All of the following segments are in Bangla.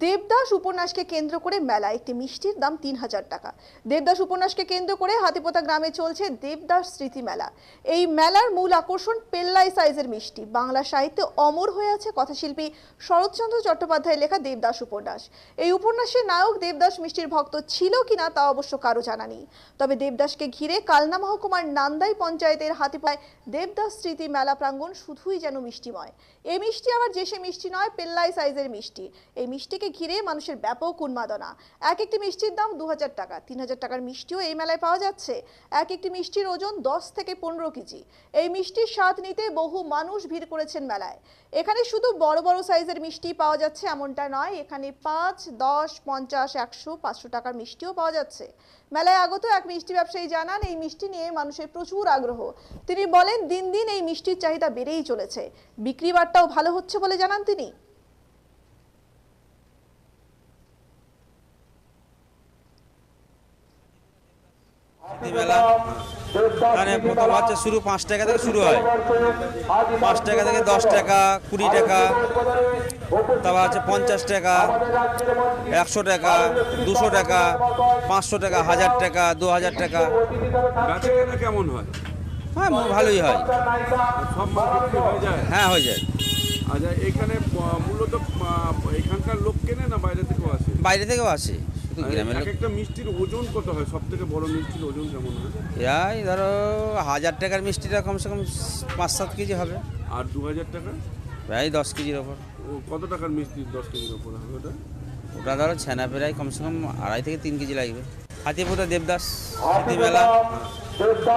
দেবদাস উপন্যাসকে কেন্দ্র করে মেলা একটি মিষ্টির দাম ৩,০০০ টাকা। দেবদাস উপন্যাসকে কেন্দ্র করে হাতিপোতা গ্রামে চলছে দেবদাস স্মৃতি মেলা। এই মেলার মূল আকর্ষণ পেল্লাই সাইজের মিষ্টি। বাংলা সাহিত্যে অমর হয়ে আছে কথাশিল্পী শরৎচন্দ্র চট্টোপাধ্যায়ের লেখা দেবদাস উপন্যাস। এই উপন্যাসের নায়ক দেবদাস মিষ্টির ভক্ত ছিল কিনা তা অবশ্য কারো জানা নেই। তবে দেবদাসকে ঘিরে কালনা মহকুমার নান্দাই পঞ্চায়েতের হাতিপায় দেবদাস স্মৃতি মেলা প্রাঙ্গণ শুধুই যেন মিষ্টিময়। এই মিষ্টি আবার যে সে মিষ্টি নয়, পেল্লাই সাইজের মিষ্টি। এই মিষ্টিকে ঘিরে মানুষের ব্যাপক উন্মাদনা। এক একটি মিষ্টির দাম ২,০০০ টাকা। ৩,০০০ টাকার মিষ্টিও এই মেলায় পাওয়া যাচ্ছে। এক একটি মিষ্টির ওজন ১০ থেকে ১৫ কেজি। এই মিষ্টির স্বাদ নিতে বহু মানুষ ভিড় করেছেন মেলায়। এখানে শুধু বড় বড় সাইজের মিষ্টি পাওয়া যাচ্ছে এমনটা নয়, এখানে ৫, ১০, ৫০, ১০০, ৫০০ টাকার মিষ্টিও পাওয়া যাচ্ছে। মেলায় আগত এক মিষ্টি ব্যবসায়ী জানান, এই মিষ্টি নিয়ে মানুষের প্রচুর আগ্রহ। তিনি বলেন, দিন দিন এই মিষ্টির চাহিদা বেড়েই চলেছে। বিক্রি বাট্টাও ভালো হচ্ছে বলে জানান তিনি। মেলা মানে প্রথম হচ্ছে শুরু ৫ টাকা থেকে শুরু হয়। ৫ টাকা থেকে ১০ টাকা, ২০ টাকা, তারপর হচ্ছে ৫০ টাকা, ১০০ টাকা, ২০০ টাকা, ৫০০ টাকা, ১০০০ টাকা, ২,০০০ টাকা। বেচাকেনা কেমন হয়? হ্যাঁ, ভালোই হয়। সব মাল বিক্রি হয়ে যায়? হ্যাঁ, হয়ে যায়। আচ্ছা, এখানে মূলত এখানকার লোক কেনে না বাইরে থেকেও আসে? বাইরে থেকেও আসে, শুধু গ্রামের লোক। এক একটা মিষ্টির ওজন কত হয়? সব থেকে বড় মিষ্টির ওজন কেমন হয়? এই ধরো ১,০০০ টাকার মিষ্টিটা কমসে কম ৫-৭ কেজি হবে। আর ২,০০০ টাকা? প্রায় 10 কেজির ওপর। কত টাকার মিষ্টি ১০ কেজির ওপর হবে ওটা? ওটা ধরো ছানা প্রায় কমসে কম ২.৫ থেকে ৩ কেজি লাগবে। হাতিপোতা দেবদাস স্মৃতি মেলা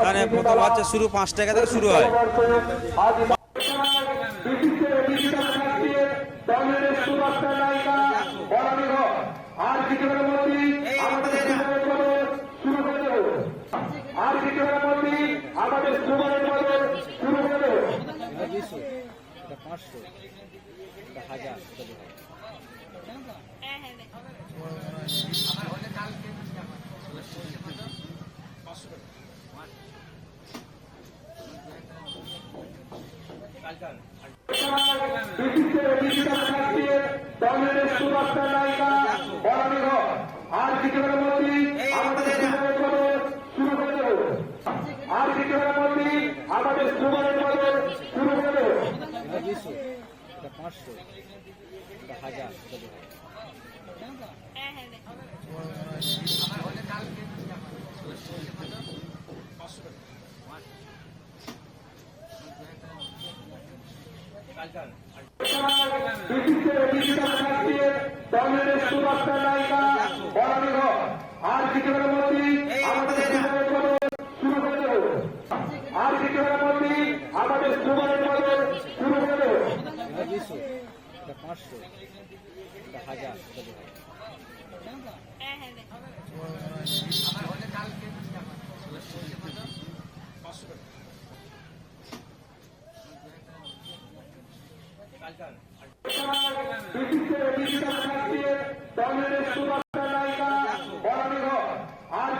মানে প্রথম হচ্ছে শুরু ৫ টাকা থেকে শুরু হয়।